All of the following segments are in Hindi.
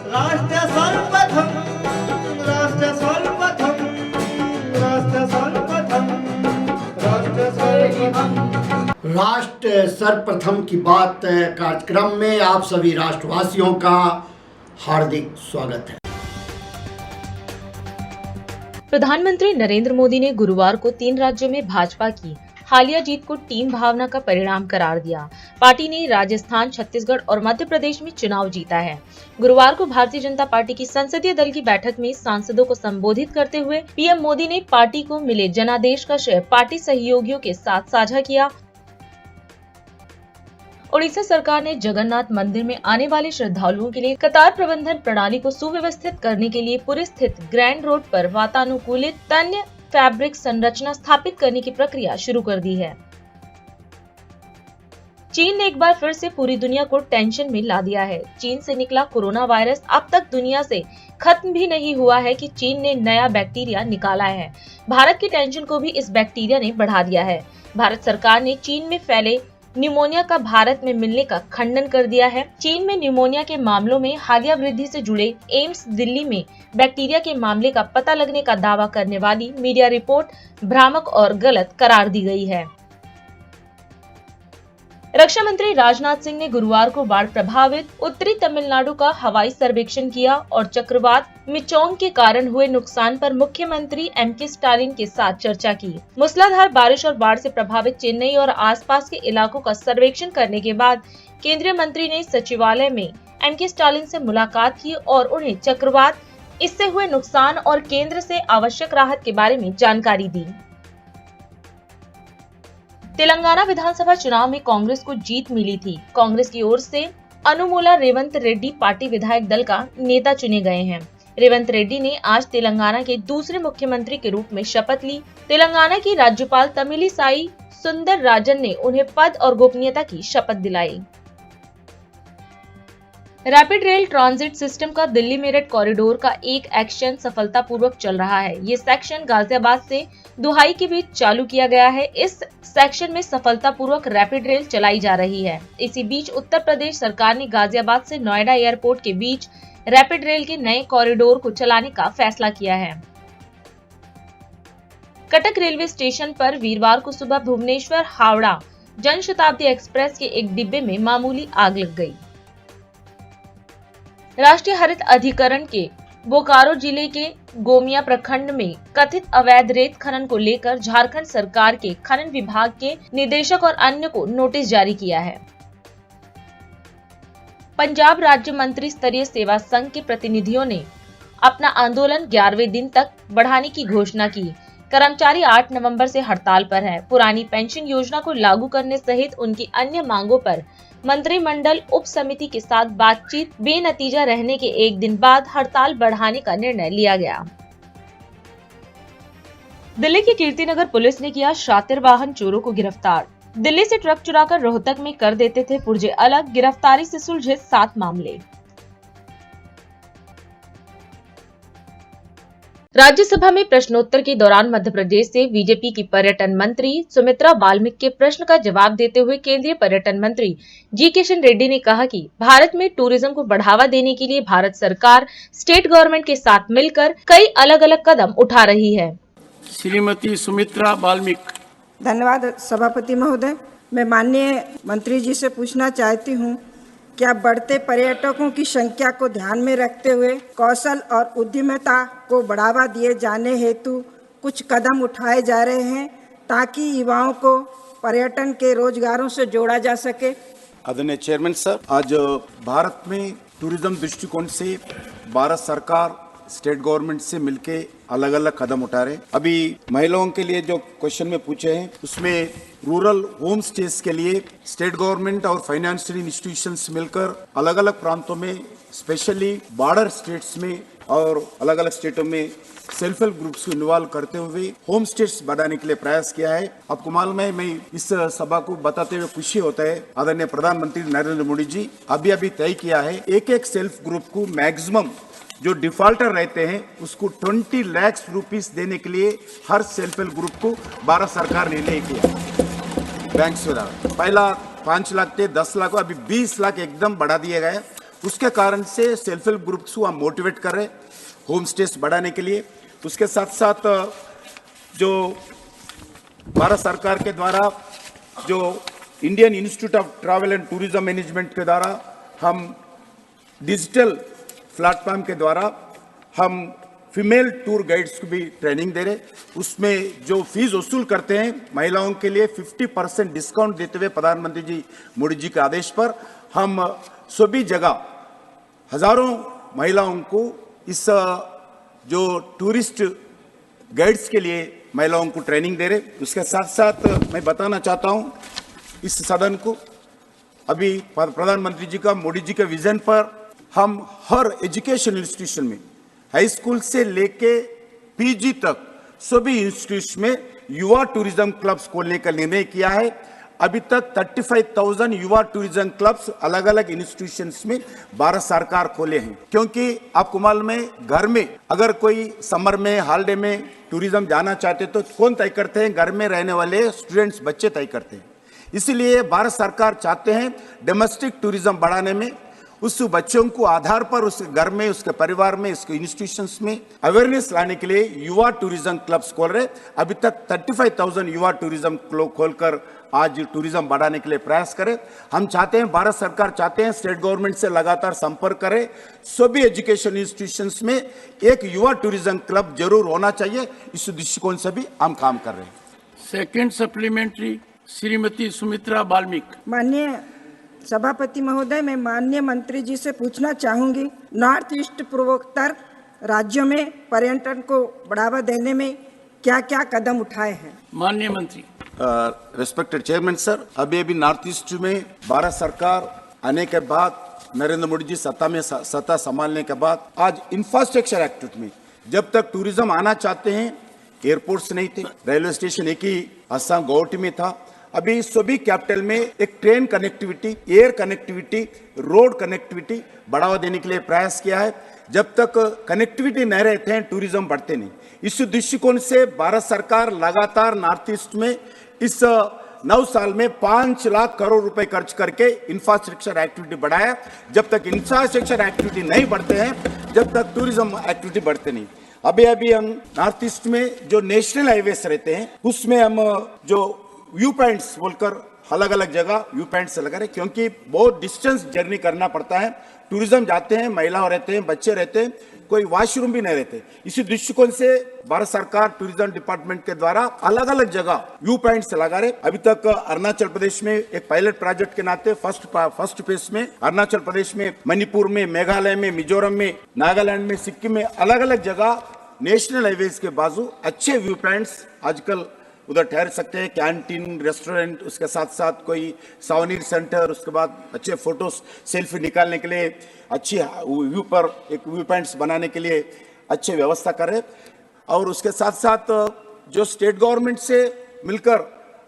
राष्ट्र सर्वप्रथम, राष्ट्र सर्वप्रथम, राष्ट्र सर्वप्रथम, राष्ट्र सर्वप्रथम। राष्ट्र सर्वप्रथम की बात कार्यक्रम में आप सभी राष्ट्रवासियों का हार्दिक स्वागत है। प्रधानमंत्री नरेंद्र मोदी ने गुरुवार को 3 राज्यों में भाजपा की हालिया जीत को टीम भावना का परिणाम करार दिया। पार्टी ने राजस्थान, छत्तीसगढ़ और मध्य प्रदेश में चुनाव जीता है। गुरुवार को भारतीय जनता पार्टी की संसदीय दल की बैठक में सांसदों को संबोधित करते हुए पीएम मोदी ने पार्टी को मिले जनादेश का श्रेय पार्टी सहयोगियों के साथ साझा किया। ओडिशा सरकार ने जगन्नाथ मंदिर में आने वाले श्रद्धालुओं के लिए कतार प्रबंधन प्रणाली को सुव्यवस्थित करने के लिए पुरी स्थित ग्रैंड रोड पर वातानुकूलित तन्य फैब्रिक संरचना स्थापित करने की प्रक्रिया शुरू कर दी है। चीन ने एक बार फिर से पूरी दुनिया को टेंशन में ला दिया है। चीन से निकला कोरोना वायरस अब तक दुनिया से खत्म भी नहीं हुआ है कि चीन ने नया बैक्टीरिया निकाला है। भारत की टेंशन को भी इस बैक्टीरिया ने बढ़ा दिया है। भारत सरकार ने चीन में फैले न्यूमोनिया का भारत में मिलने का खंडन कर दिया है। चीन में न्यूमोनिया के मामलों में हालिया वृद्धि से जुड़े एम्स दिल्ली में बैक्टीरिया के मामले का पता लगने का दावा करने वाली मीडिया रिपोर्ट भ्रामक और गलत करार दी गई है। रक्षा मंत्री राजनाथ सिंह ने गुरुवार को बाढ़ प्रभावित उत्तरी तमिलनाडु का हवाई सर्वेक्षण किया और चक्रवात मिचोंग के कारण हुए नुकसान पर मुख्यमंत्री एमके स्टालिन के साथ चर्चा की। मूसलाधार बारिश और बाढ़ से प्रभावित चेन्नई और आसपास के इलाकों का सर्वेक्षण करने के बाद केंद्रीय मंत्री ने सचिवालय में एमके स्टालिन से मुलाकात की और उन्हें चक्रवात, इससे हुए नुकसान और केंद्र से आवश्यक राहत के बारे में जानकारी दी। तेलंगाना विधानसभा चुनाव में कांग्रेस को जीत मिली थी। कांग्रेस की ओर से अनुमूला रेवंत रेड्डी पार्टी विधायक दल का नेता चुने गए हैं। रेवंत रेड्डी ने आज तेलंगाना के दूसरे मुख्यमंत्री के रूप में शपथ ली। तेलंगाना की राज्यपाल तमिलिसाई सुंदरराजन ने उन्हें पद और गोपनीयता की शपथ दिलाई। रैपिड रेल ट्रांजिट सिस्टम का दिल्ली मेरठ कॉरिडोर का एक एक्शन सफलतापूर्वक चल रहा है। ये सेक्शन गाजियाबाद से दुहाई के बीच चालू किया गया है। इस सेक्शन में सफलतापूर्वक रैपिड रेल चलाई जा रही है। इसी बीच उत्तर प्रदेश सरकार ने गाजियाबाद से नोएडा एयरपोर्ट के बीच रैपिड रेल के नए कॉरिडोर को चलाने का फैसला किया है। कटक रेलवे स्टेशन पर वीरवार को सुबह भुवनेश्वर हावड़ा जनशताब्दी एक्सप्रेस के एक डिब्बे में मामूली आग लग गई। राष्ट्रीय हरित अधिकरण के बोकारो जिले के गोमिया प्रखंड में कथित अवैध रेत खनन को लेकर झारखंड सरकार के खनन विभाग के निदेशक और अन्य को नोटिस जारी किया है। पंजाब राज्य मंत्री स्तरीय सेवा संघ के प्रतिनिधियों ने अपना आंदोलन 11वें दिन तक बढ़ाने की घोषणा की। कर्मचारी 8 नवंबर से हड़ताल पर है। पुरानी पेंशन योजना को लागू करने सहित उनकी अन्य मांगों पर मंत्रिमंडल उप समिति के साथ बातचीत बेनतीजा रहने के एक दिन बाद हड़ताल बढ़ाने का निर्णय लिया गया। दिल्ली की कीर्तिनगर पुलिस ने किया शातिर वाहन चोरों को गिरफ्तार। दिल्ली से ट्रक चुराकर रोहतक में कर देते थे पुर्जे अलग, गिरफ्तारी से सुलझे 7 मामले। राज्यसभा में प्रश्नोत्तर के दौरान मध्य प्रदेश से बीजेपी की पर्यटन मंत्री सुमित्रा बाल्मिक के प्रश्न का जवाब देते हुए केंद्रीय पर्यटन मंत्री जी किशन रेड्डी ने कहा कि भारत में टूरिज्म को बढ़ावा देने के लिए भारत सरकार स्टेट गवर्नमेंट के साथ मिलकर कई अलग अलग कदम उठा रही है। श्रीमती सुमित्रा बाल्मिक। धन्यवाद सभापति महोदय। मैं माननीय मंत्री जी से पूछना चाहती हूँ, क्या बढ़ते पर्यटकों की संख्या को ध्यान में रखते हुए कौशल और उद्यमिता को बढ़ावा दिए जाने हेतु कुछ कदम उठाए जा रहे हैं ताकि युवाओं को पर्यटन के रोजगारों से जोड़ा जा सके? आदरणीय चेयरमैन सर, आज भारत में टूरिज्म दृष्टिकोण से भारत सरकार स्टेट गवर्नमेंट से मिलके अलग अलग कदम उठा रहे हैं। अभी महिलाओं के लिए जो क्वेश्चन में पूछे हैं उसमें रूरल होम स्टेज के लिए स्टेट गवर्नमेंट और फाइनेंशियल इंस्टीट्यूशंस मिलकर अलग अलग प्रांतों में, स्पेशली बॉर्डर स्टेट्स में और अलग अलग स्टेटों में सेल्फ हेल्प ग्रुप्स को इन्वॉल्व करते हुए होम स्टेट्स बढ़ाने के लिए प्रयास किया है। आपको मालूम है, मैं इस सभा को बताते हुए खुशी होता है, आदरणीय प्रधानमंत्री नरेंद्र मोदी जी अभी तय किया है एक सेल्फ ग्रुप को मैक्सिमम जो डिफॉल्टर रहते हैं उसको 20 लाख रुपीस देने के लिए हर सेल्फ हेल्प ग्रुप को भारत सरकार ने निर्णय किया। बैंक से पहला 5 लाख थे, 10 लाख, अभी 20 लाख एकदम बढ़ा दिया गया। उसके कारण से सेल्फ हेल्प ग्रुप्स को हम मोटिवेट कर रहे हैं होम स्टेस बढ़ाने के लिए। उसके साथ साथ जो भारत सरकार के द्वारा जो Indian institute of travel and tourism management के द्वारा हम डिजिटल प्लेटफॉर्म के द्वारा हम फीमेल टूर गाइड्स को भी ट्रेनिंग दे रहे। उसमें जो फीस वसूल करते हैं महिलाओं के लिए 50% डिस्काउंट देते हुए प्रधानमंत्री जी मोदी जी के आदेश पर हम सभी जगह हजारों महिलाओं को इस जो टूरिस्ट गाइड्स के लिए महिलाओं को ट्रेनिंग दे रहे। उसके साथ साथ मैं बताना चाहता हूं इस सदन को, अभी प्रधानमंत्री जी का मोदी जी के विजन पर हम हर एजुकेशन इंस्टीट्यूशन में हाई स्कूल से लेके पीजी तक सभी इंस्टीट्यूशन में युवा टूरिज्म क्लब्स खोलने का निर्णय किया है। अभी तक 35,000 युवा टूरिज्म क्लब्स अलग अलग इंस्टीट्यूशंस में भारत सरकार खोले हैं, क्योंकि आपको मालूम है घर में अगर कोई समर में हॉलिडे में टूरिज्म जाना चाहते तो कौन तय करते हैं? घर में रहने वाले स्टूडेंट्स बच्चे तय करते हैं। इसलिए भारत सरकार चाहते हैं डोमेस्टिक टूरिज्म बढ़ाने में उस बच्चों को आधार पर उस घर में उसके परिवार में उसके इंस्टीट्यूशंस में अवेयरनेस लाने के लिए युवा टूरिज्म क्लब्स खोल रहे। अभी तक 35,000 युवा टूरिज्म क्लब खोलकर आज टूरिज्म बढ़ाने के लिए प्रयास करें। हम चाहते हैं, भारत सरकार चाहते हैं स्टेट गवर्नमेंट से लगातार संपर्क करें। सभी एजुकेशन इंस्टीट्यूशंस में एक युवा टूरिज्म क्लब जरूर होना चाहिए। इस दृष्टिकोण से भी हम काम कर रहे हैं। Second supplementary Shrimati Sumitra Balmik. माननीय सभापति महोदय, मैं माननीय मंत्री जी से पूछना चाहूंगी, नॉर्थ ईस्ट पूर्वोत्तर राज्यों में पर्यटन को बढ़ावा देने में क्या क्या कदम उठाए हैं? माननीय मंत्री। रेस्पेक्टेड चेयरमैन सर, अभी नॉर्थ ईस्ट में भारत सरकार आने के बाद, नरेंद्र मोदी जी सत्ता संभालने के बाद आज इंफ्रास्ट्रक्चर एक्टिविटी में जब तक टूरिज्म आना चाहते हैं एयरपोर्ट्स नहीं थे, रेलवे स्टेशन एक ही असम गुवाहाटी में था। अभी सभी कैपिटल में एक train connectivity, air connectivity, road connectivity बढ़ावा देने के लिए प्रयास किया है। जब तक कनेक्टिविटी नहीं रहते हैं टूरिज्म बढ़ते नहीं। इस दृष्टिकोण से भारत सरकार लगातार नॉर्थ ईस्ट में इस 9 साल में 5 लाख करोड़ रुपए खर्च करके इंफ्रास्ट्रक्चर एक्टिविटी बढ़ाया। जब तक इंफ्रास्ट्रक्चर एक्टिविटी नहीं बढ़ते हैं, जब तक टूरिज्म एक्टिविटी बढ़ते नहीं। अभी हम नॉर्थ ईस्ट में जो नेशनल हाईवेज रहते हैं उसमें हम जो व्यू पॉइंट्स बोलकर अलग अलग जगह व्यू पॉइंट्स लगा रहे, क्योंकि बहुत डिस्टेंस जर्नी करना पड़ता है। टूरिज्म जाते हैं, महिला रहते हैं, बच्चे रहते हैं, कोई वॉशरूम भी नहीं रहते। इसी दृष्टिकोण से भारत सरकार टूरिज्म डिपार्टमेंट के द्वारा अलग अलग जगह व्यू पॉइंट्स लगा रहे। अभी तक अरुणाचल प्रदेश में एक पायलट प्रोजेक्ट के नाते फर्स्ट फेज में अरुणाचल प्रदेश में, मणिपुर में, मेघालय में, मिजोरम में, नागालैंड में, सिक्किम में अलग अलग जगह नेशनल हाईवेज के बाजू अच्छे व्यू पॉइंट्स आजकल उधर ठहर सकते हैं। कैंटीन, रेस्टोरेंट, उसके साथ साथ कोई सावनीर सेंटर, उसके बाद अच्छे फोटोज सेल्फी निकालने के लिए अच्छी व्यू पर एक व्यू पॉइंट्स बनाने के लिए अच्छे व्यवस्था करें। और उसके साथ साथ जो स्टेट गवर्नमेंट से मिलकर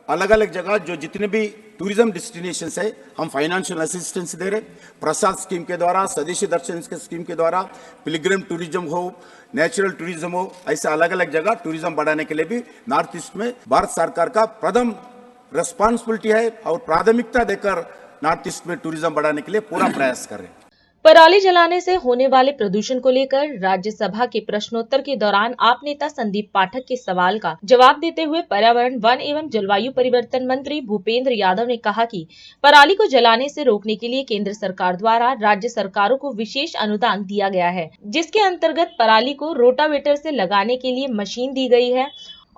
अलग अलग जगह जो जितने भी टूरिज्म डेस्टिनेशंस है हम फाइनेंशियल असिस्टेंस दे रहे। प्रसाद स्कीम के द्वारा, स्वदेशी दर्शन के स्कीम के द्वारा, पिलग्रिम टूरिज्म हो, नेचुरल टूरिज्म हो, ऐसे अलग अलग जगह टूरिज्म बढ़ाने के लिए भी नॉर्थ ईस्ट में भारत सरकार का प्रथम रिस्पॉन्सिबिलिटी है और प्राथमिकता देकर नॉर्थ ईस्ट में टूरिज्म बढ़ाने के लिए पूरा प्रयास कर रहे हैं। पराली जलाने से होने वाले प्रदूषण को लेकर राज्यसभा के प्रश्नोत्तर के दौरान आप नेता संदीप पाठक के सवाल का जवाब देते हुए पर्यावरण, वन एवं जलवायु परिवर्तन मंत्री भूपेंद्र यादव ने कहा कि पराली को जलाने से रोकने के लिए केंद्र सरकार द्वारा राज्य सरकारों को विशेष अनुदान दिया गया है, जिसके अंतर्गत पराली को रोटावेटर से लगाने के लिए मशीन दी गई है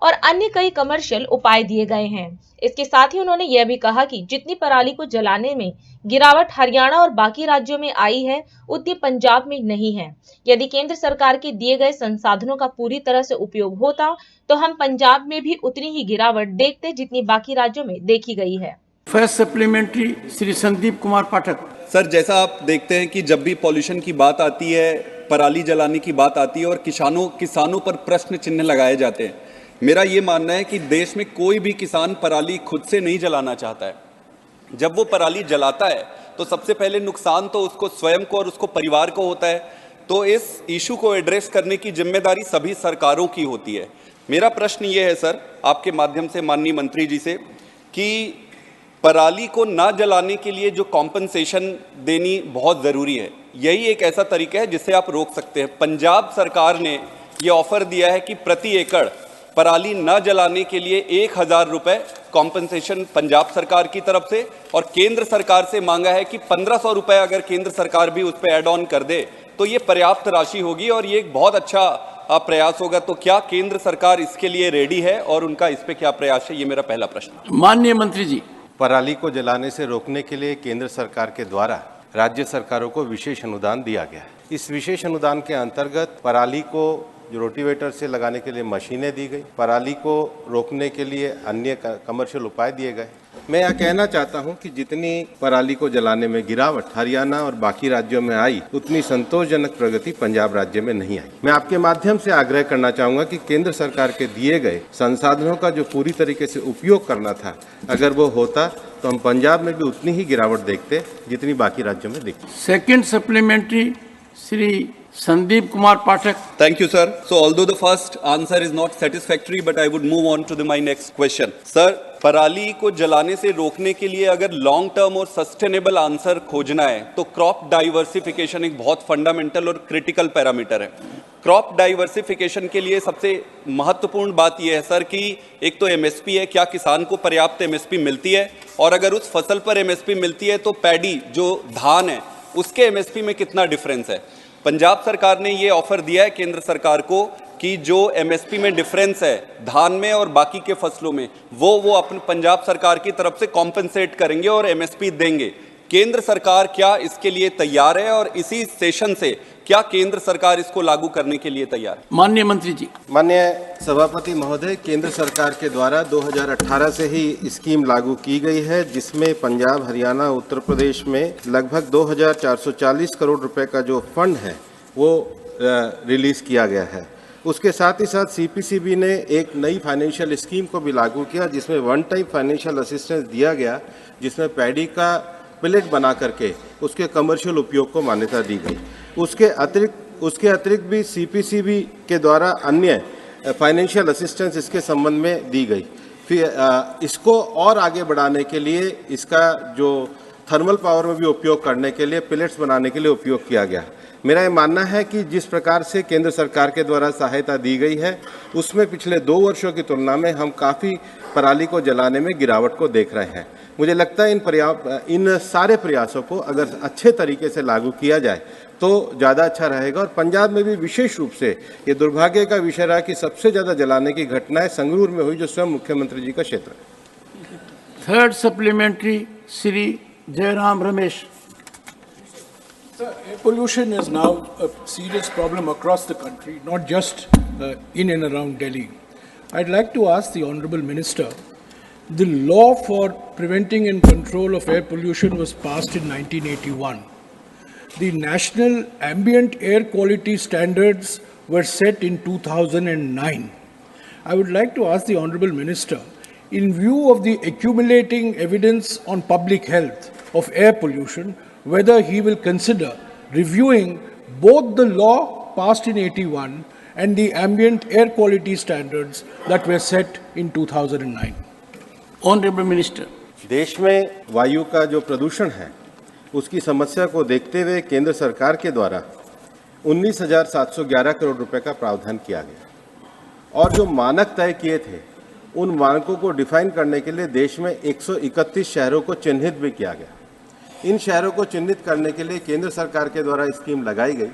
और अन्य कई कमर्शियल उपाय दिए गए हैं। इसके साथ ही उन्होंने यह भी कहा कि जितनी पराली को जलाने में गिरावट हरियाणा और बाकी राज्यों में आई है, उतनी पंजाब में नहीं है। यदि केंद्र सरकार के दिए गए संसाधनों का पूरी तरह से उपयोग होता तो हम पंजाब में भी उतनी ही गिरावट देखते जितनी बाकी राज्यों में देखी गई है। First supplementary Shri Sandeep Kumar Pathak. Sir, जैसा आप देखते हैं कि जब भी पॉल्यूशन की बात आती है, पराली जलाने की बात आती है और किसानों पर प्रश्न चिन्ह लगाए जाते हैं। मेरा ये मानना है कि देश में कोई भी किसान पराली खुद से नहीं जलाना चाहता है। जब वो पराली जलाता है तो सबसे पहले नुकसान तो उसको स्वयं को और उसको परिवार को होता है। तो इस इशू को एड्रेस करने की जिम्मेदारी सभी सरकारों की होती है। मेरा प्रश्न ये है सर, आपके माध्यम से माननीय मंत्री जी से, कि पराली को ना जलाने के लिए जो कॉम्पनसेशन देनी बहुत ज़रूरी है, यही एक ऐसा तरीका है जिससे आप रोक सकते हैं। पंजाब सरकार ने ये ऑफर दिया है कि प्रति एकड़ पराली न जलाने के लिए 1,000 रुपये कॉम्पनसेशन पंजाब सरकार की तरफ से, और केंद्र सरकार से मांगा है कि 1,500 रुपये अगर केंद्र सरकार भी उस पर ऐड ऑन कर दे तो ये पर्याप्त राशि होगी और ये एक बहुत अच्छा प्रयास होगा। तो क्या केंद्र सरकार इसके लिए रेडी है और उनका इस पे क्या प्रयास है, ये मेरा पहला प्रश्न। माननीय मंत्री जी। पराली को जलाने से रोकने के लिए केंद्र सरकार के द्वारा राज्य सरकारों को विशेष अनुदान दिया गया है। इस विशेष अनुदान के अंतर्गत पराली को जो रोटिवेटर से लगाने के लिए मशीनें दी गई, पराली को रोकने के लिए अन्य कमर्शियल उपाय दिए गए। मैं यह कहना चाहता हूं कि जितनी पराली को जलाने में गिरावट हरियाणा और बाकी राज्यों में आई, उतनी संतोषजनक प्रगति पंजाब राज्य में नहीं आई। मैं आपके माध्यम से आग्रह करना चाहूंगा कि केंद्र सरकार के दिए गए संसाधनों का जो पूरी तरीके से उपयोग करना था, अगर वो होता तो हम पंजाब में भी उतनी ही गिरावट देखते जितनी बाकी राज्यों में दिखती। Second supplementary Shri Sandeep Kumar Pathak. Thank you, sir. So, although the first answer is not satisfactory, but I would move on to my next question. Sir, पराली को जलाने से रोकने के लिए अगर लॉन्ग टर्म और सस्टेनेबल आंसर खोजना है तो क्रॉप डाइवर्सिफिकेशन एक बहुत फंडामेंटल और क्रिटिकल पैरामीटर है। क्रॉप डाइवर्सिफिकेशन के लिए सबसे महत्वपूर्ण बात यह है सर कि एक तो एमएसपी है, क्या किसान को पर्याप्त एमएसपी मिलती है, और अगर उस फसल पर एमएसपी मिलती है तो पैडी जो धान है उसके एमएसपी में कितना डिफरेंस है। पंजाब सरकार ने ये ऑफर दिया है केंद्र सरकार को कि जो एमएसपी में डिफरेंस है धान में और बाकी के फसलों में वो अपने पंजाब सरकार की तरफ से कॉम्पेंसेट करेंगे और एमएसपी देंगे। केंद्र सरकार क्या इसके लिए तैयार है और इसी सेशन से क्या केंद्र सरकार इसको लागू करने के लिए तैयार है? माननीय मंत्री जी। माननीय सभापति महोदय, केंद्र सरकार के द्वारा 2018 से ही स्कीम लागू की गई है, जिसमें पंजाब, हरियाणा, उत्तर प्रदेश में लगभग 2,440 करोड़ रुपए का जो फंड है वो रिलीज किया गया है। उसके साथ ही साथ सीपीसीबी ने एक नई फाइनेंशियल स्कीम को भी लागू किया, जिसमें वन टाइम फाइनेंशियल असिस्टेंस दिया गया, जिसमें पैडी का पिलेट बना करके उसके कमर्शियल उपयोग को मान्यता दी गई। उसके अतिरिक्त भी सीपीसीबी के द्वारा अन्य फाइनेंशियल असिस्टेंस इसके संबंध में दी गई। फिर इसको और आगे बढ़ाने के लिए इसका जो थर्मल पावर में भी उपयोग करने के लिए पिलेट्स बनाने के लिए उपयोग किया गया। मेरा ये मानना है कि जिस प्रकार से केंद्र सरकार के द्वारा सहायता दी गई है उसमें पिछले 2 वर्षों की तुलना में हम काफ़ी पराली को जलाने में गिरावट को देख रहे हैं। मुझे लगता है इन सारे प्रयासों को अगर अच्छे तरीके से लागू किया जाए तो ज़्यादा अच्छा रहेगा। और पंजाब में भी विशेष रूप से ये दुर्भाग्य का विषय रहा कि सबसे ज़्यादा जलाने की घटनाएं संगरूर में हुई, जो स्वयं मुख्यमंत्री जी का क्षेत्र है। Third supplementary Shri Jairam Ramesh. Sir, air pollution is now a serious problem across the country, not just in and around Delhi. I'd like to ask the Honourable Minister, the law for preventing and control of air pollution was passed in 1981. The National Ambient Air Quality Standards were set in 2009. I would like to ask the Honourable Minister, in view of the accumulating evidence on public health of air pollution, whether he will consider reviewing both the law passed in 81 and the ambient air quality standards that were set in 2009. Honorable Minister. देश में वायु का जो प्रदूषण है उसकी समस्या को देखते हुए केंद्र सरकार के द्वारा 19,711 करोड़ रुपए का प्रावधान किया गया, और जो मानक तय किए थे उन मानकों को डिफाइन करने के लिए देश में 131 शहरों को चिन्हित भी किया गया। इन शहरों को चिन्हित करने के लिए केंद्र सरकार के द्वारा स्कीम लगाई गई।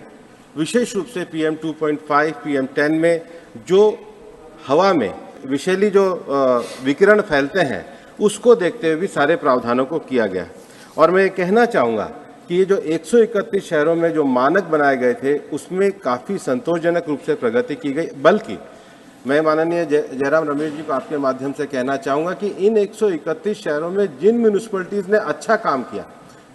विशेष रूप से PM 2.5, PM 10 में जो हवा में विषैली जो विकिरण फैलते हैं उसको देखते हुए भी सारे प्रावधानों को किया गया। और मैं कहना चाहूँगा कि ये जो 131 शहरों में जो मानक बनाए गए थे उसमें काफ़ी संतोषजनक रूप से प्रगति की गई। बल्कि मैं माननीय जयराम रमेश जी को आपके माध्यम से कहना चाहूँगा कि इन 131 शहरों में जिन म्यूनिसिपैलिटीज़ ने अच्छा काम किया,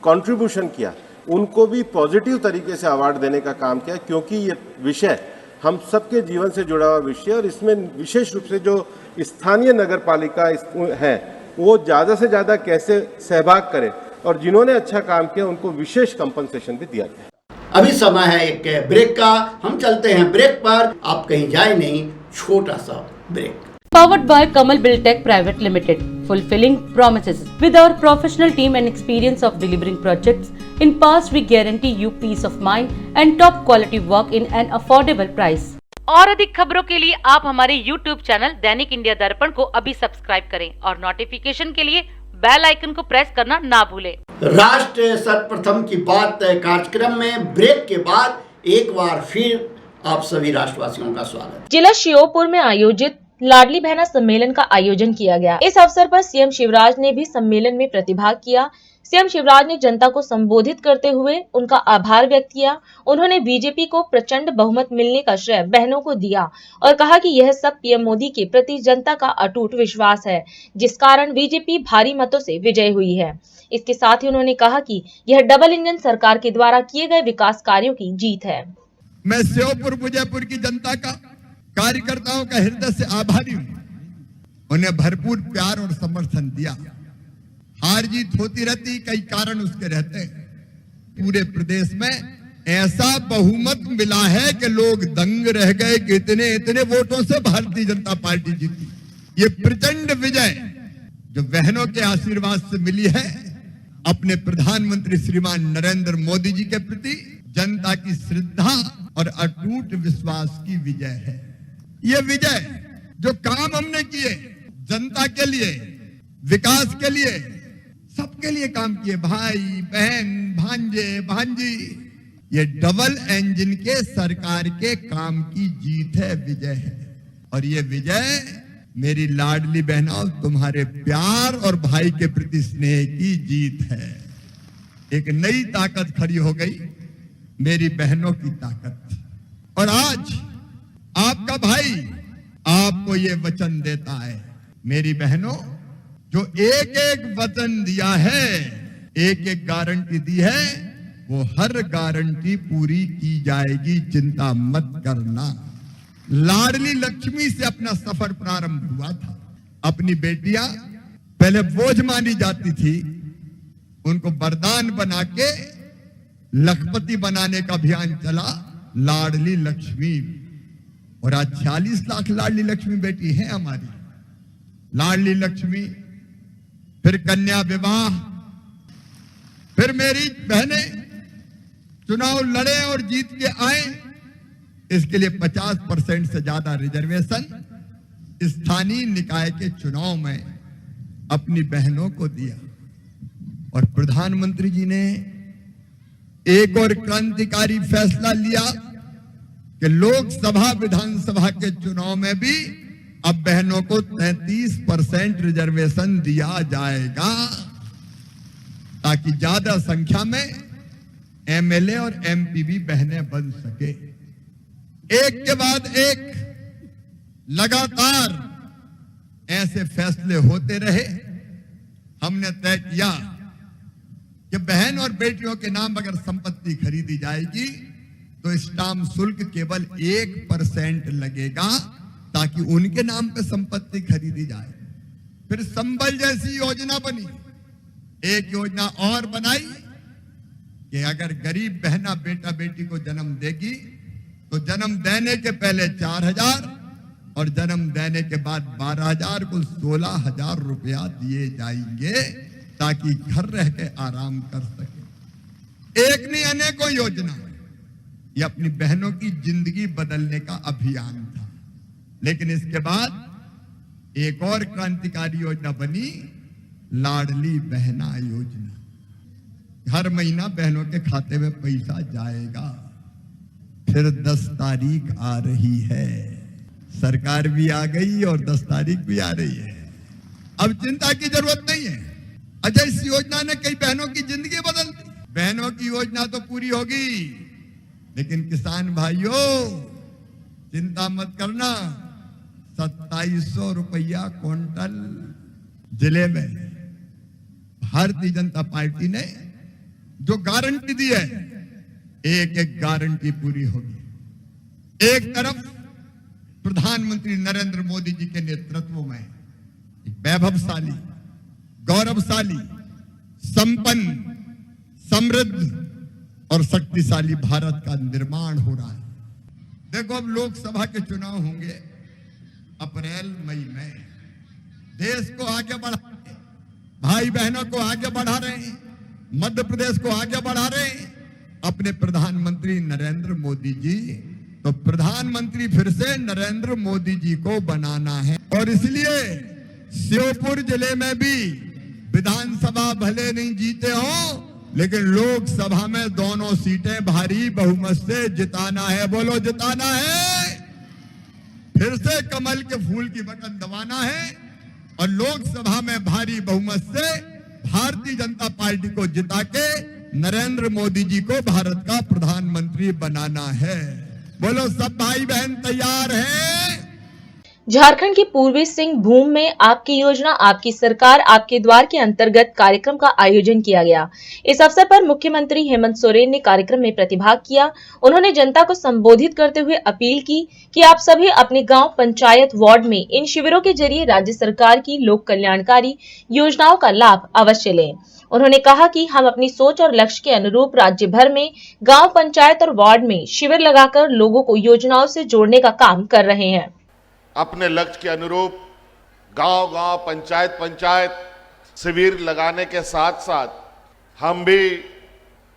कंट्रीब्यूशन किया, उनको भी पॉजिटिव तरीके से अवार्ड देने का काम किया, क्योंकि ये विषय हम सबके जीवन से जुड़ा हुआ विषय, और इसमें विशेष रूप से जो स्थानीय नगर पालिका है वो ज़्यादा से ज़्यादा कैसे सहभाग करें, और जिन्होंने अच्छा काम किया उनको विशेष कंपनसेशन भी दिया गया। अभी समय है एक ब्रेक का, हम चलते हैं ब्रेक पर। आप कहीं जाए नहीं, छोटा सा break. Powered by Kamal Buildtech Private Limited, fulfilling promises. With our professional team and experience of delivering projects, in past we guarantee you peace of mind and top quality work in an affordable price. और अधिक खबरों के लिए आप हमारे YouTube चैनल दैनिक इंडिया दर्पण को अभी सब्सक्राइब करें और नोटिफिकेशन के लिए बेल आइकन को प्रेस करना ना भूलें। राष्ट्र सर्वप्रथम की बात कार्यक्रम में ब्रेक के बाद एक बार फिर आप सभी राष्ट्रवासियों का स्वागत। जिला श्योपुर में आयोजित लाडली बहना सम्मेलन का आयोजन किया गया। इस अवसर पर सीएम शिवराज ने भी सम्मेलन में प्रतिभाग किया। सीएम शिवराज ने जनता को संबोधित करते हुए उनका आभार व्यक्त किया। उन्होंने बीजेपी को प्रचंड बहुमत मिलने का श्रेय बहनों को दिया और कहा कि यह सब पीएम मोदी के प्रति जनता का अटूट विश्वास है, जिस कारण बीजेपी भारी मतों से विजयी हुई है। इसके साथ ही उन्होंने कहा कि यह डबल इंजन सरकार के द्वारा किए गए विकास कार्यों की जीत है। मैं श्योपुर विजयपुर की जनता का, कार्यकर्ताओं का हृदय से आभारी हूं। उन्हें भरपूर प्यार और समर्थन दिया। हार जीत होती रहती, कई कारण उसके रहते हैं। पूरे प्रदेश में ऐसा बहुमत मिला है कि लोग दंग रह गए कि इतने वोटों से भारतीय जनता पार्टी जीती। ये प्रचंड विजय जो बहनों के आशीर्वाद से मिली है, अपने प्रधानमंत्री श्रीमान नरेंद्र मोदी जी के प्रति जनता की श्रद्धा और अटूट विश्वास की विजय है। ये विजय जो काम हमने किए जनता के लिए, विकास के लिए, सबके लिए काम किए, भाई बहन भांजे भांजी, ये डबल इंजन के सरकार के काम की जीत है, विजय है। और ये विजय मेरी लाडली बहनों, तुम्हारे प्यार और भाई के प्रति स्नेह की जीत है। एक नई ताकत खड़ी हो गई, मेरी बहनों की ताकत। और आज आपका भाई आपको ये वचन देता है, मेरी बहनों, जो एक एक वचन दिया है, एक एक गारंटी दी है, वो हर गारंटी पूरी की जाएगी, चिंता मत करना। लाडली लक्ष्मी से अपना सफर प्रारंभ हुआ था। अपनी बेटियां पहले बोझ मानी जाती थी, उनको वरदान बना के लखपति बनाने का अभियान चला, लाडली लक्ष्मी। और आज 46 लाख लाडली लक्ष्मी बेटी है हमारी। लाडली लक्ष्मी, फिर कन्या विवाह, फिर मेरी बहनें चुनाव लड़े और जीत के आए, इसके लिए 50% से ज्यादा रिजर्वेशन स्थानीय निकाय के चुनाव में अपनी बहनों को दिया। और प्रधानमंत्री जी ने एक और क्रांतिकारी फैसला लिया कि लोकसभा विधानसभा के चुनाव में भी अब बहनों को 33% रिजर्वेशन दिया जाएगा, ताकि ज्यादा संख्या में एमएलए और एमपी भी बहनें बन सके। एक के बाद एक लगातार ऐसे फैसले होते रहे। हमने तय किया कि बहन और बेटियों के नाम अगर संपत्ति खरीदी जाएगी तो स्टाम्प शुल्क केवल 1% लगेगा, ताकि उनके नाम पे संपत्ति खरीदी जाए। फिर संबल जैसी योजना बनी। एक योजना और बनाई कि अगर गरीब बहना बेटा बेटी को जन्म देगी तो जन्म देने के पहले 4,000 और जन्म देने के बाद 12,000 को 16,000 रुपया दिए जाएंगे, ताकि घर रह के आराम कर सके। एक नहीं अनेकों योजना, ये अपनी बहनों की जिंदगी बदलने का अभियान था। लेकिन इसके बाद एक और क्रांतिकारी योजना बनी, लाडली बहना योजना। हर महीना बहनों के खाते में पैसा जाएगा। फिर 10 तारीख आ रही है, सरकार भी आ गई और 10 तारीख भी आ रही है। अब चिंता की जरूरत नहीं है। अच्छा, इस योजना ने कई बहनों की जिंदगी बदल दी। बहनों की योजना तो पूरी होगी, लेकिन किसान भाइयों चिंता मत करना, 2700 रुपया क्विंटल जिले में भारतीय जनता पार्टी ने जो गारंटी दी है, एक एक गारंटी पूरी होगी। एक तरफ प्रधानमंत्री नरेंद्र मोदी जी के नेतृत्व में एक वैभवशाली, गौरवशाली, संपन्न, समृद्ध और शक्तिशाली भारत का निर्माण हो रहा है। देखो, अब लोकसभा के चुनाव होंगे। अप्रैल मई में देश को आगे बढ़ा रहे हैं, भाई बहनों को आगे बढ़ा रहे हैं, मध्य प्रदेश को आगे बढ़ा रहे हैं अपने प्रधानमंत्री नरेंद्र मोदी जी। तो प्रधानमंत्री फिर से नरेंद्र मोदी जी को बनाना है और इसलिए श्योपुर जिले में भी विधानसभा भले नहीं जीते हो लेकिन लोकसभा में दोनों सीटें भारी बहुमत से जिताना है। बोलो जिताना है, फिर से कमल के फूल की बटन दबाना है और लोकसभा में भारी बहुमत से भारतीय जनता पार्टी को जिता के नरेंद्र मोदी जी को भारत का प्रधानमंत्री बनाना है। बोलो सब भाई बहन तैयार हैं? झारखंड के पूर्वी सिंहभूम में आपकी योजना आपकी सरकार आपके द्वार के अंतर्गत कार्यक्रम का आयोजन किया गया। इस अवसर पर मुख्यमंत्री हेमंत सोरेन ने कार्यक्रम में प्रतिभाग किया। उन्होंने जनता को संबोधित करते हुए अपील की कि आप सभी अपने गांव, पंचायत, वार्ड में इन शिविरों के जरिए राज्य सरकार की लोक कल्याणकारी योजनाओं का लाभ अवश्य लें। उन्होंने कहा कि हम अपनी सोच और लक्ष्य के अनुरूप राज्य भर में गांव, पंचायत और वार्ड में शिविर लगाकर लोगों को योजनाओं से जोड़ने का काम कर रहे हैं। अपने लक्ष्य के अनुरूप गांव-गांव, पंचायत शिविर लगाने के साथ साथ हम भी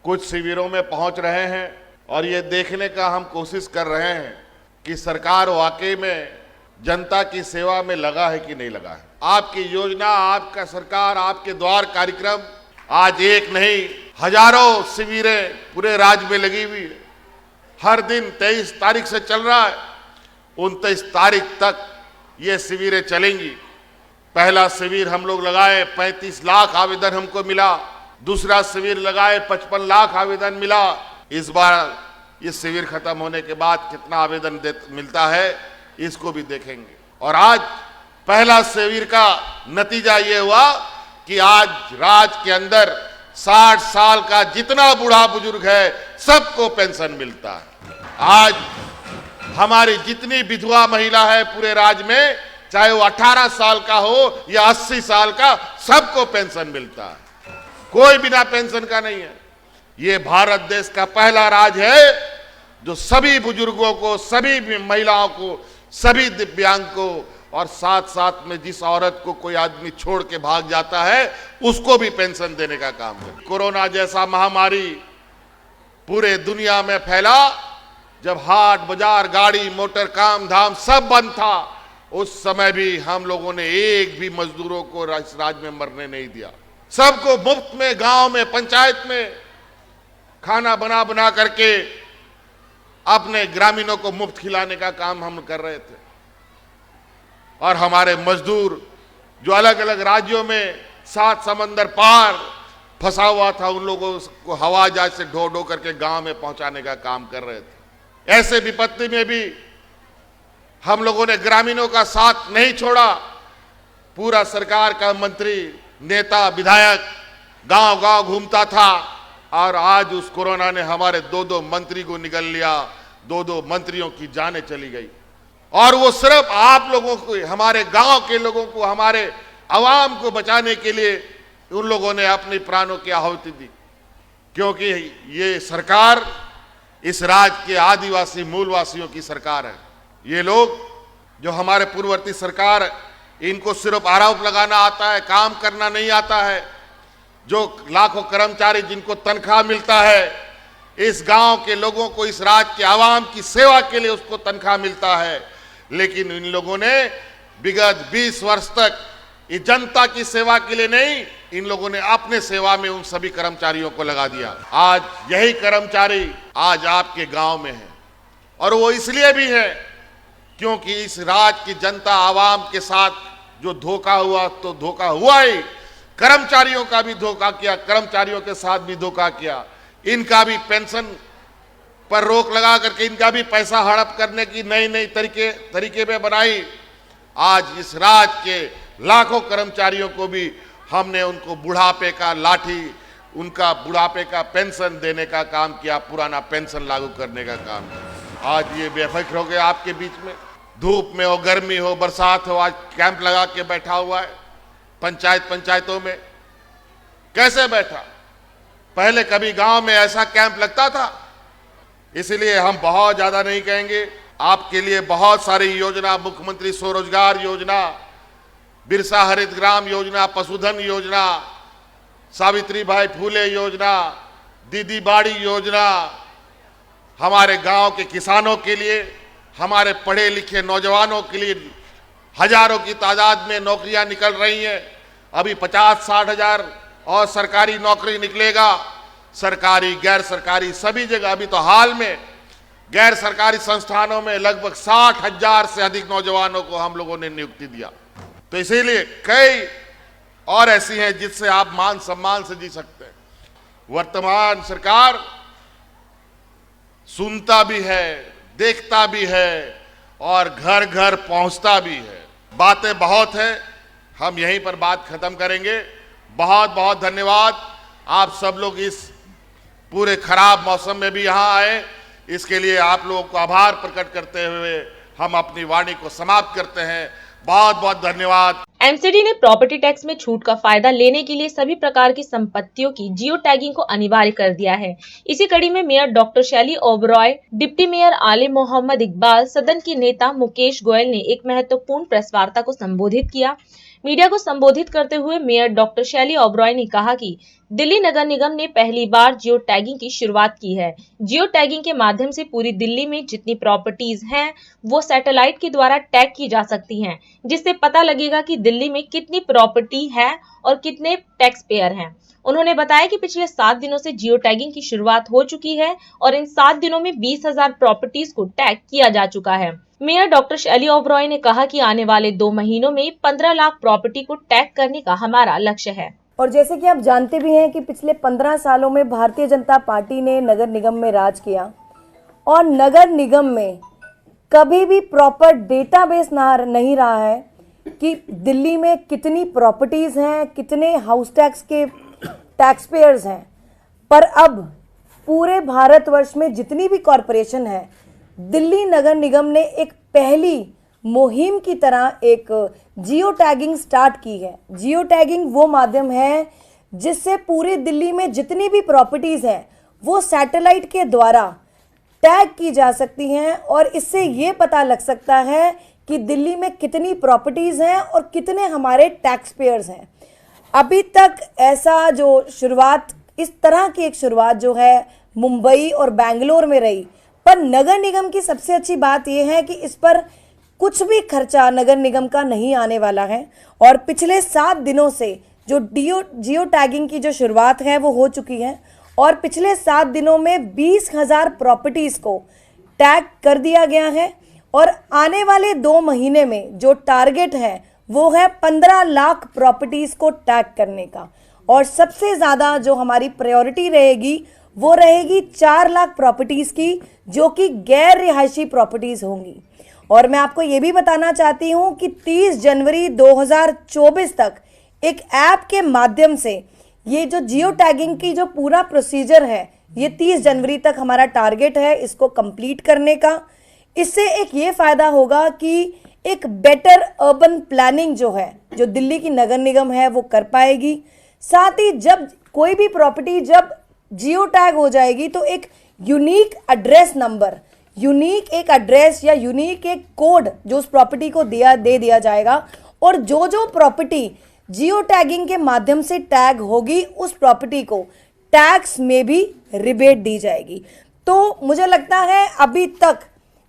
कुछ शिविरों में पहुंच रहे हैं और ये देखने का हम कोशिश कर रहे हैं कि सरकार वाकई में जनता की सेवा में लगा है कि नहीं लगा है। आपकी योजना, आपका सरकार, आपके द्वार कार्यक्रम आज एक नहीं हजारों शिविरें पूरे राज्य में लगी हुई है। हर दिन 23 तारीख से चल रहा है, 29 तारीख तक ये शिविरें चलेंगी। पहला शिविर हम लोग लगाए, 35 लाख आवेदन हमको मिला। दूसरा शिविर लगाए, 55 लाख आवेदन मिला। इस बार ये शिविर खत्म होने के बाद कितना आवेदन मिलता है इसको भी देखेंगे। और आज पहला शिविर का नतीजा ये हुआ कि आज राज्य के अंदर 60 साल का जितना बूढ़ा बुजुर्ग है सबको पेंशन मिलता है। आज हमारी जितनी विधवा महिला है पूरे राज्य में, चाहे वो 18 साल का हो या 80 साल का, सबको पेंशन मिलता है। कोई बिना पेंशन का नहीं है। ये भारत देश का पहला राज्य है जो सभी बुजुर्गों को, सभी महिलाओं को, सभी दिव्यांग को और साथ साथ में जिस औरत को कोई आदमी छोड़ के भाग जाता है उसको भी पेंशन देने का काम है। कोरोना जैसा महामारी पूरे दुनिया में फैला, जब हाट बाजार, गाड़ी मोटर, काम धाम सब बंद था, उस समय भी हम लोगों ने एक भी मजदूरों को इस राज्य में मरने नहीं दिया। सबको मुफ्त में गांव में, पंचायत में खाना बना बना करके अपने ग्रामीणों को मुफ्त खिलाने का काम हम कर रहे थे। और हमारे मजदूर जो अलग अलग राज्यों में 7 समंदर पार फंसा हुआ था, उन लोगों को हवाई जहाज से ढो ढो करके गांव में पहुंचाने का काम कर रहे थे। ऐसे विपत्ति में भी हम लोगों ने ग्रामीणों का साथ नहीं छोड़ा। पूरा सरकार का मंत्री, नेता, विधायक गांव गांव घूमता था और आज उस कोरोना ने हमारे 2-2 मंत्री को निगल लिया, 2-2 मंत्रियों की जानें चली गई। और वो सिर्फ आप लोगों को, हमारे गांव के लोगों को, हमारे आवाम को बचाने के लिए उन लोगों ने अपने प्राणों की आहुति दी। क्योंकि ये सरकार इस राज्य के आदिवासी मूलवासियों की सरकार है। ये लोग जो हमारे पूर्ववर्ती सरकार, इनको सिर्फ आरोप लगाना आता है, काम करना नहीं आता है। जो लाखों कर्मचारी जिनको तनख्वाह मिलता है, इस गांव के लोगों को, इस राज्य के आवाम की सेवा के लिए उसको तनख्वाह मिलता है। लेकिन इन लोगों ने विगत 20 वर्ष तक इस जनता की सेवा के लिए नहीं, इन लोगों ने अपने सेवा में उन सभी कर्मचारियों को लगा दिया। आज यही कर्मचारी आज आपके गांव में है और वो इसलिए भी है क्योंकि इस राज्य की जनता आवाम के साथ जो धोखा हुआ, तो धोखा हुआ ही। कर्मचारियों का भी धोखा किया, कर्मचारियों के साथ भी धोखा किया। इनका भी पेंशन पर रोक लगा करके इनका भी पैसा हड़प करने की नई नई तरीके में बनाई। आज इस राज्य के लाखों कर्मचारियों को भी हमने उनको बुढ़ापे का लाठी, उनका बुढ़ापे का पेंशन देने का काम किया, पुराना पेंशन लागू करने का काम किया। आज ये बेफिक्र हो गए आपके बीच में, धूप में हो, गर्मी हो, बरसात हो, आज कैंप लगा के बैठा हुआ है पंचायतों में। कैसे बैठा? पहले कभी गांव में ऐसा कैंप लगता था? इसलिए हम बहुत ज्यादा नहीं कहेंगे, आपके लिए बहुत सारी योजना, मुख्यमंत्री स्वरोजगार योजना, बिरसा हरित ग्राम योजना, पशुधन योजना, सावित्रीबाई फूले योजना, दीदी बाड़ी योजना, हमारे गांव के किसानों के लिए, हमारे पढ़े लिखे नौजवानों के लिए हजारों की तादाद में नौकरियां निकल रही हैं। अभी 50-60 हजार और सरकारी नौकरी निकलेगा, सरकारी गैर सरकारी सभी जगह। अभी तो हाल में गैर सरकारी संस्थानों में लगभग 60 हजार से अधिक नौजवानों को हम लोगों ने नियुक्ति दिया। तो इसीलिए कई और ऐसी हैं जिससे आप मान सम्मान से जी सकते हैं। वर्तमान सरकार सुनता भी है, देखता भी है और घर घर पहुंचता भी है। बातें बहुत है, हम यहीं पर बात खत्म करेंगे। बहुत बहुत धन्यवाद। आप सब लोग इस पूरे खराब मौसम में भी यहां आए, इसके लिए आप लोगों को आभार प्रकट करते हुए हम अपनी वाणी को समाप्त करते हैं। बहुत बहुत धन्यवाद। एमसीडी ने प्रॉपर्टी टैक्स में छूट का फायदा लेने के लिए सभी प्रकार की संपत्तियों की जियो टैगिंग को अनिवार्य कर दिया है। इसी कड़ी में मेयर डॉक्टर शैली ओबरॉय, डिप्टी मेयर आले मोहम्मद इकबाल, सदन के नेता मुकेश गोयल ने एक महत्वपूर्ण प्रेस वार्ता को संबोधित किया। मीडिया को संबोधित करते हुए मेयर डॉक्टर शैली ओबरॉय ने कहा कि दिल्ली नगर निगम ने पहली बार जियो टैगिंग की शुरुआत की है। जियो टैगिंग के माध्यम से पूरी दिल्ली में जितनी प्रॉपर्टीज हैं वो सैटेलाइट के द्वारा टैग की जा सकती हैं, जिससे पता लगेगा कि दिल्ली में कितनी प्रॉपर्टी है और कितने टैक्स पेयर हैं। उन्होंने बताया कि पिछले 7 दिनों से जियो टैगिंग की शुरुआत हो चुकी है और इन 7 दिनों में 20,000 प्रॉपर्टीज को टैग किया जा चुका है। मेयर डॉक्टर शैली ओबरॉय ने कहा कि आने वाले 2 महीनों में 15 लाख प्रॉपर्टी को टैग करने का हमारा लक्ष्य है। और जैसे कि आप जानते भी हैं कि पिछले 15 सालों में भारतीय जनता पार्टी ने नगर निगम में राज किया और नगर निगम में कभी भी प्रॉपर डेटाबेस नहीं रहा है कि दिल्ली में कितनी प्रॉपर्टीज हैं, कितने हाउस टैक्स के टैक्स पेयर्स हैं। पर अब पूरे भारतवर्ष में जितनी भी कॉरपोरेशन है, दिल्ली नगर निगम ने एक पहली मुहिम की तरह एक जियो टैगिंग स्टार्ट की है। जियो टैगिंग वो माध्यम है जिससे पूरी दिल्ली में जितनी भी प्रॉपर्टीज़ हैं वो सैटेलाइट के द्वारा टैग की जा सकती हैं और इससे ये पता लग सकता है कि दिल्ली में कितनी प्रॉपर्टीज़ हैं और कितने हमारे टैक्स पेयर्स हैं। अभी तक ऐसा जो शुरुआत, इस तरह की एक शुरुआत जो है मुंबई और बेंगलोर में रही, पर नगर निगम की सबसे अच्छी बात यह है कि इस पर कुछ भी खर्चा नगर निगम का नहीं आने वाला है। और पिछले 7 दिनों से जो जियो टैगिंग की जो शुरुआत है वो हो चुकी है और पिछले 7 दिनों में 20,000 प्रॉपर्टीज़ को टैग कर दिया गया है और आने वाले 2 महीने में जो टारगेट है वो है 15 लाख प्रॉपर्टीज़ को टैग करने का। और सबसे ज़्यादा जो हमारी प्रायोरिटी रहेगी वो रहेगी 4 लाख प्रॉपर्टीज़ की, जो कि गैर रिहायशी प्रॉपर्टीज़ होंगी। और मैं आपको ये भी बताना चाहती हूँ कि 30 जनवरी 2024 तक एक ऐप के माध्यम से ये जो जियो टैगिंग की जो पूरा प्रोसीजर है, ये 30 जनवरी तक हमारा टारगेट है इसको कंप्लीट करने का। इससे एक ये फ़ायदा होगा कि एक बेटर अर्बन प्लानिंग जो है, जो दिल्ली की नगर निगम है वो कर पाएगी। साथ ही जब कोई भी प्रॉपर्टी जब जियो टैग हो जाएगी तो एक यूनिक एड्रेस नंबर, यूनिक एक एड्रेस या यूनिक एक कोड जो उस प्रॉपर्टी को दे दिया जाएगा और जो प्रॉपर्टी जियो टैगिंग के माध्यम से टैग होगी उस प्रॉपर्टी को टैक्स में भी रिबेट दी जाएगी। तो मुझे लगता है अभी तक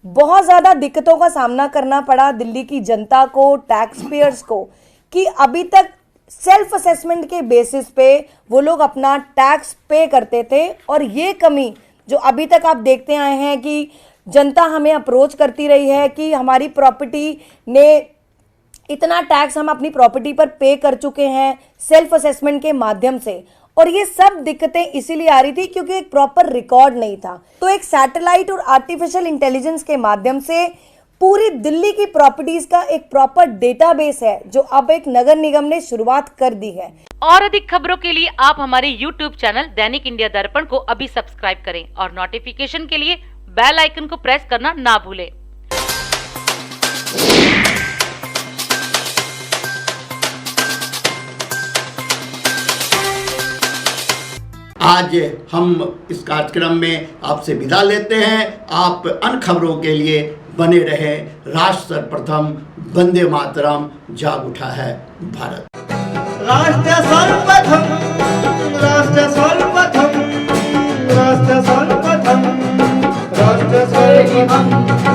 बहुत ज़्यादा दिक्कतों का सामना करना पड़ा दिल्ली की जनता को, टैक्स पेयर्स को, कि अभी तक सेल्फ असेसमेंट के बेसिस पे वो लोग अपना टैक्स पे करते थे और ये कमी जो अभी तक आप देखते आए हैं कि जनता हमें अप्रोच करती रही है कि हमारी प्रॉपर्टी ने इतना टैक्स हम अपनी प्रॉपर्टी पर पे कर चुके हैं सेल्फ असेसमेंट के माध्यम से, और ये सब दिक्कतें इसीलिए आ रही थी क्योंकि एक प्रॉपर रिकॉर्ड नहीं था। तो एक सैटेलाइट और आर्टिफिशियल इंटेलिजेंस के माध्यम से पूरी दिल्ली की प्रॉपर्टीज का एक प्रॉपर डेटाबेस है जो अब एक नगर निगम ने शुरुआत कर दी है। और अधिक खबरों के लिए आप हमारे YouTube चैनल दैनिक इंडिया दर्पण को अभी सब्सक्राइब करें और नोटिफिकेशन के लिए बेल आइकन को प्रेस करना ना भूलें। आज हम इस कार्यक्रम में आपसे विदा लेते हैं। आप अन्य खबरों के लिए बने रहे। राष्ट्र सर्वप्रथम, वंदे मातरम, जाग उठा है भारत। राष्ट्र सर्वप्रथम, राष्ट्र सर्वप्रथम, राष्ट्र सर्वप्रथम, राष्ट्र सर्वप्रथम।